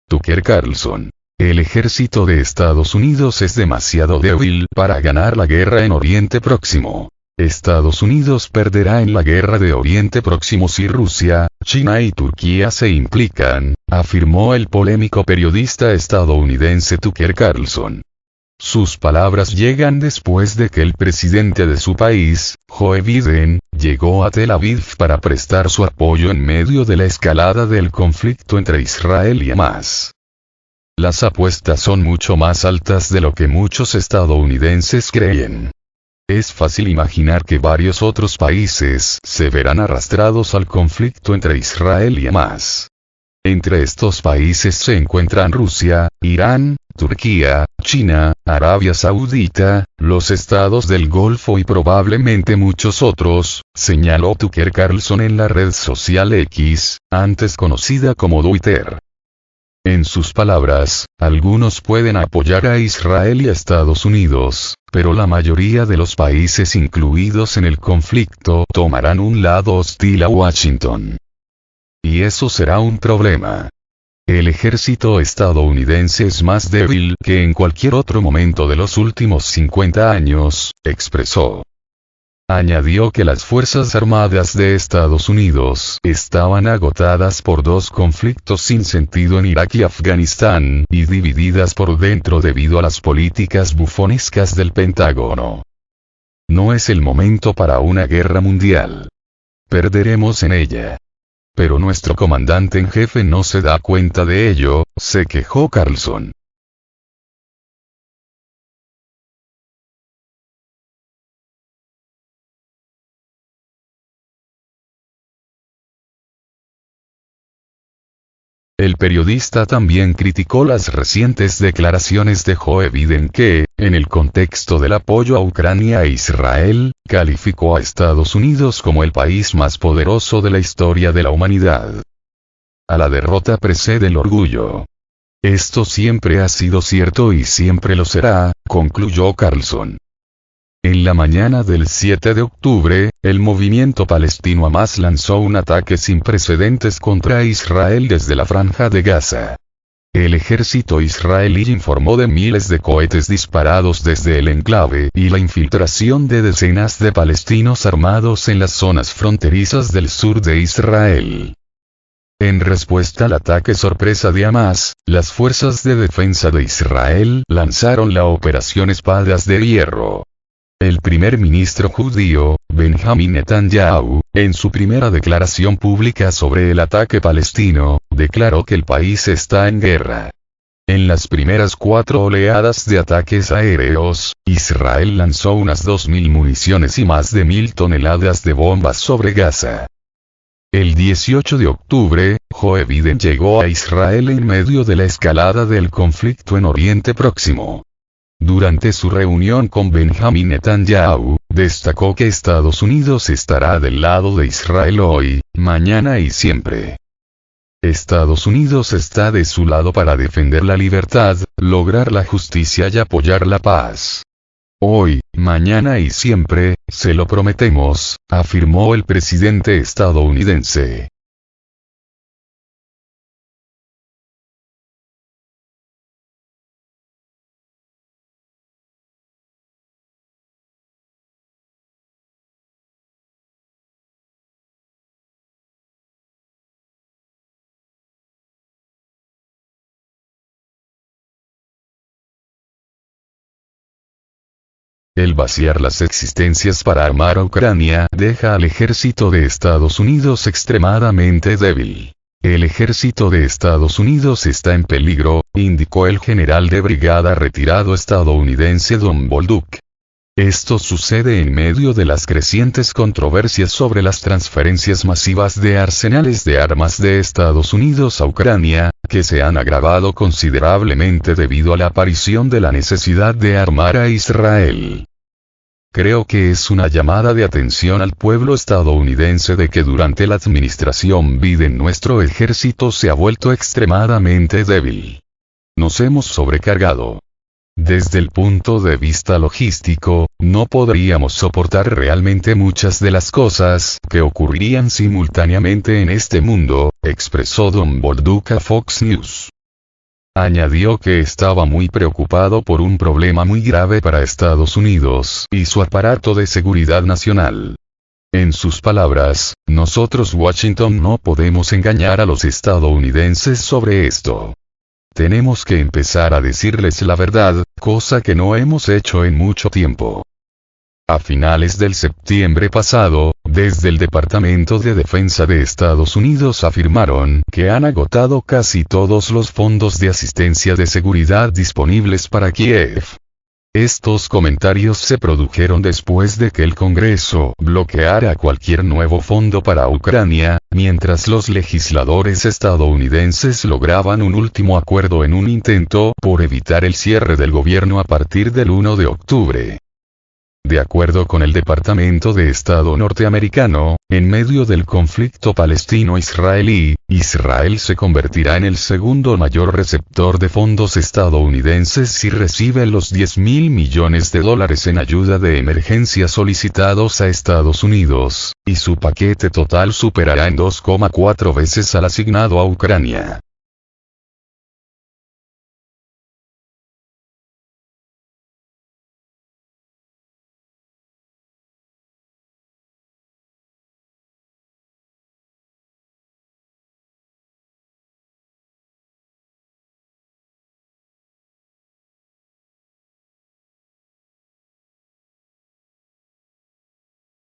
Tucker Carlson. El ejército de Estados Unidos es demasiado débil para ganar la guerra en Oriente Próximo. Estados Unidos perderá en la guerra de Oriente Próximo si Rusia, China y Turquía se implican, afirmó el polémico periodista estadounidense Tucker Carlson. Sus palabras llegan después de que el presidente de su país, Joe Biden, llegó a Tel Aviv para prestar su apoyo en medio de la escalada del conflicto entre Israel y Hamás. Las apuestas son mucho más altas de lo que muchos estadounidenses creen. Es fácil imaginar que varios otros países se verán arrastrados al conflicto entre Israel y Hamás. Entre estos países se encuentran Rusia, Irán, Turquía, China, Arabia Saudita, los estados del Golfo y probablemente muchos otros, señaló Tucker Carlson en la red social X, antes conocida como Twitter. En sus palabras, algunos pueden apoyar a Israel y a Estados Unidos, pero la mayoría de los países incluidos en el conflicto tomarán un lado hostil a Washington. Y eso será un problema. El ejército estadounidense es más débil que en cualquier otro momento de los últimos 50 años, expresó. Añadió que las Fuerzas Armadas de Estados Unidos estaban agotadas por dos conflictos sin sentido en Irak y Afganistán, y divididas por dentro debido a las políticas bufonescas del Pentágono. No es el momento para una guerra mundial. Perderemos en ella. Pero nuestro comandante en jefe no se da cuenta de ello, se quejó Carlson. El periodista también criticó las recientes declaraciones de Joe Biden que, en el contexto del apoyo a Ucrania e Israel, calificó a Estados Unidos como el país más poderoso de la historia de la humanidad. A la derrota precede el orgullo. Esto siempre ha sido cierto y siempre lo será, concluyó Carlson. En la mañana del 7 de octubre, el movimiento palestino Hamás lanzó un ataque sin precedentes contra Israel desde la Franja de Gaza. El ejército israelí informó de miles de cohetes disparados desde el enclave y la infiltración de decenas de palestinos armados en las zonas fronterizas del sur de Israel. En respuesta al ataque sorpresa de Hamás, las fuerzas de defensa de Israel lanzaron la Operación Espadas de Hierro. El primer ministro judío, Benjamin Netanyahu, en su primera declaración pública sobre el ataque palestino, declaró que el país está en guerra. En las primeras 4 oleadas de ataques aéreos, Israel lanzó unas 2.000 municiones y más de 1.000 toneladas de bombas sobre Gaza. El 18 de octubre, Joe Biden llegó a Israel en medio de la escalada del conflicto en Oriente Próximo. Durante su reunión con Benjamin Netanyahu, destacó que Estados Unidos estará del lado de Israel hoy, mañana y siempre. Estados Unidos está de su lado para defender la libertad, lograr la justicia y apoyar la paz. Hoy, mañana y siempre, se lo prometemos, afirmó el presidente estadounidense. El vaciar las existencias para armar a Ucrania deja al ejército de Estados Unidos extremadamente débil. El ejército de Estados Unidos está en peligro, indicó el general de brigada retirado estadounidense Don Bolduc. Esto sucede en medio de las crecientes controversias sobre las transferencias masivas de arsenales de armas de Estados Unidos a Ucrania, que se han agravado considerablemente debido a la aparición de la necesidad de armar a Israel. Creo que es una llamada de atención al pueblo estadounidense de que durante la administración Biden nuestro ejército se ha vuelto extremadamente débil. Nos hemos sobrecargado. Desde el punto de vista logístico, no podríamos soportar realmente muchas de las cosas que ocurrirían simultáneamente en este mundo, expresó Don Bolduc a Fox News. Añadió que estaba muy preocupado por un problema muy grave para Estados Unidos y su aparato de seguridad nacional. En sus palabras, nosotros Washington no podemos engañar a los estadounidenses sobre esto. Tenemos que empezar a decirles la verdad, cosa que no hemos hecho en mucho tiempo. A finales del septiembre pasado, desde el Departamento de Defensa de Estados Unidos afirmaron que han agotado casi todos los fondos de asistencia de seguridad disponibles para Kiev. Estos comentarios se produjeron después de que el Congreso bloqueara cualquier nuevo fondo para Ucrania, mientras los legisladores estadounidenses lograban un último acuerdo en un intento por evitar el cierre del gobierno a partir del 1 de octubre. De acuerdo con el Departamento de Estado norteamericano, en medio del conflicto palestino-israelí, Israel se convertirá en el segundo mayor receptor de fondos estadounidenses si recibe los $10.000 millones en ayuda de emergencia solicitados a Estados Unidos, y su paquete total superará en 2,4 veces al asignado a Ucrania.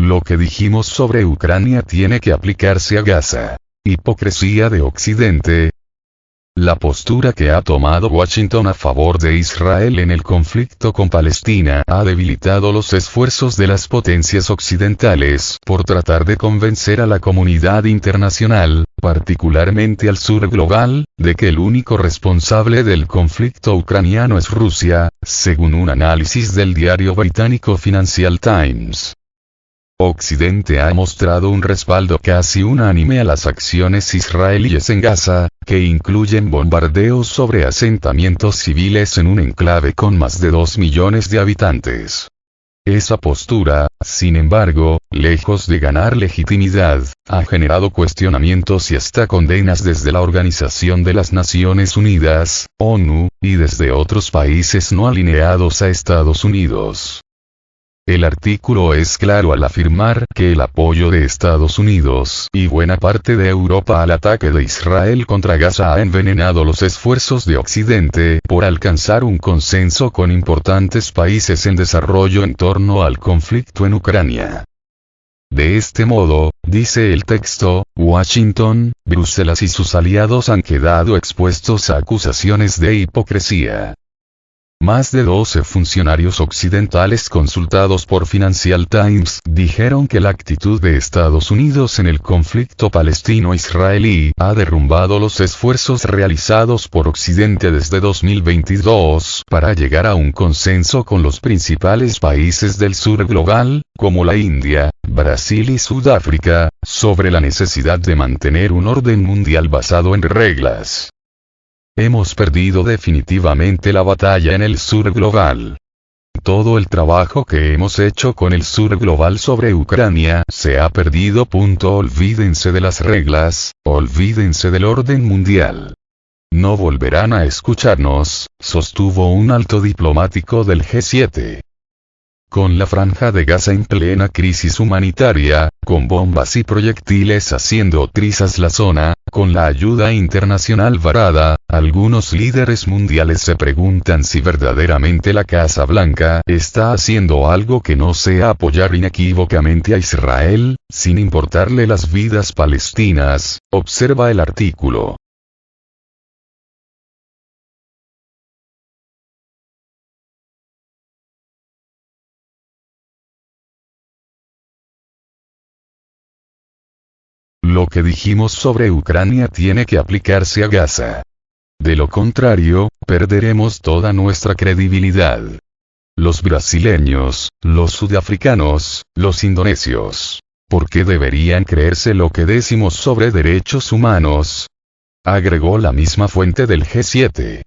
Lo que dijimos sobre Ucrania tiene que aplicarse a Gaza. Hipocresía de Occidente. La postura que ha tomado Washington a favor de Israel en el conflicto con Palestina ha debilitado los esfuerzos de las potencias occidentales por tratar de convencer a la comunidad internacional, particularmente al sur global, de que el único responsable del conflicto ucraniano es Rusia, según un análisis del diario británico Financial Times. Occidente ha mostrado un respaldo casi unánime a las acciones israelíes en Gaza, que incluyen bombardeos sobre asentamientos civiles en un enclave con más de 2 millones de habitantes. Esa postura, sin embargo, lejos de ganar legitimidad, ha generado cuestionamientos y hasta condenas desde la Organización de las Naciones Unidas, ONU, y desde otros países no alineados a Estados Unidos. El artículo es claro al afirmar que el apoyo de Estados Unidos y buena parte de Europa al ataque de Israel contra Gaza ha envenenado los esfuerzos de Occidente por alcanzar un consenso con importantes países en desarrollo en torno al conflicto en Ucrania. De este modo, dice el texto, Washington, Bruselas y sus aliados han quedado expuestos a acusaciones de hipocresía. Más de 12 funcionarios occidentales consultados por Financial Times dijeron que la actitud de Estados Unidos en el conflicto palestino-israelí ha derrumbado los esfuerzos realizados por Occidente desde 2022 para llegar a un consenso con los principales países del sur global, como la India, Brasil y Sudáfrica, sobre la necesidad de mantener un orden mundial basado en reglas. Hemos perdido definitivamente la batalla en el sur global. Todo el trabajo que hemos hecho con el sur global sobre Ucrania se ha perdido. Olvídense de las reglas, olvídense del orden mundial. No volverán a escucharnos, sostuvo un alto diplomático del G7. Con la franja de Gaza en plena crisis humanitaria, con bombas y proyectiles haciendo trizas la zona, con la ayuda internacional varada, algunos líderes mundiales se preguntan si verdaderamente la Casa Blanca está haciendo algo que no sea apoyar inequívocamente a Israel, sin importarle las vidas palestinas, observa el artículo. Lo que dijimos sobre Ucrania tiene que aplicarse a Gaza. De lo contrario, perderemos toda nuestra credibilidad. Los brasileños, los sudafricanos, los indonesios. ¿Por qué deberían creerse lo que decimos sobre derechos humanos? Agregó la misma fuente del G7.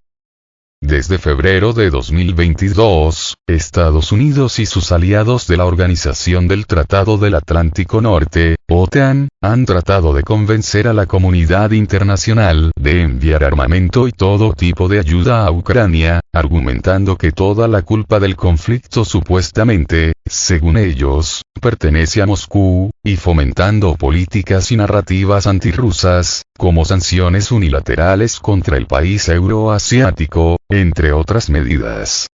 Desde febrero de 2022, Estados Unidos y sus aliados de la Organización del Tratado del Atlántico Norte, OTAN, han tratado de convencer a la comunidad internacional de enviar armamento y todo tipo de ayuda a Ucrania, argumentando que toda la culpa del conflicto supuestamente, según ellos, pertenece a Moscú, y fomentando políticas y narrativas antirrusas, como sanciones unilaterales contra el país euroasiático, entre otras medidas.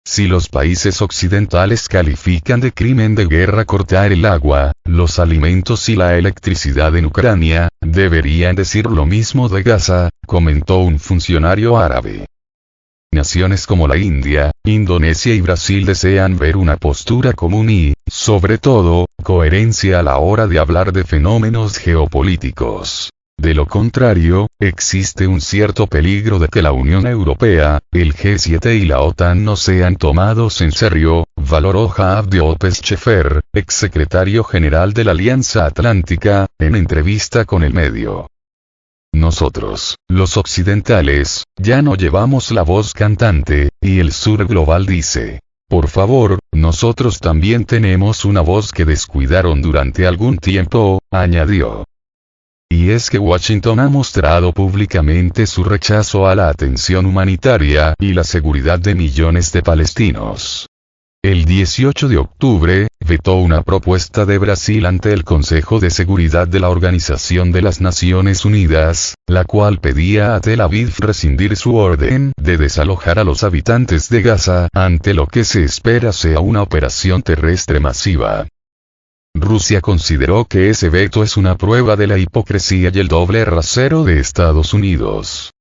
Si los países occidentales califican de crimen de guerra cortar el agua, los alimentos y la electricidad en Ucrania, deberían decir lo mismo de Gaza, comentó un funcionario árabe. Naciones como la India, Indonesia y Brasil desean ver una postura común y, sobre todo, coherencia a la hora de hablar de fenómenos geopolíticos. De lo contrario, existe un cierto peligro de que la Unión Europea, el G7 y la OTAN no sean tomados en serio, valoró Jaap de Opes-Scheffer, exsecretario general de la Alianza Atlántica, en entrevista con el medio. Nosotros, los occidentales, ya no llevamos la voz cantante, y el sur global dice: por favor, nosotros también tenemos una voz que descuidaron durante algún tiempo, añadió. Y es que Washington ha mostrado públicamente su rechazo a la atención humanitaria y la seguridad de millones de palestinos. El 18 de octubre, vetó una propuesta de Brasil ante el Consejo de Seguridad de la Organización de las Naciones Unidas, la cual pedía a Tel Aviv rescindir su orden de desalojar a los habitantes de Gaza ante lo que se espera sea una operación terrestre masiva. Rusia consideró que ese veto es una prueba de la hipocresía y el doble rasero de Estados Unidos.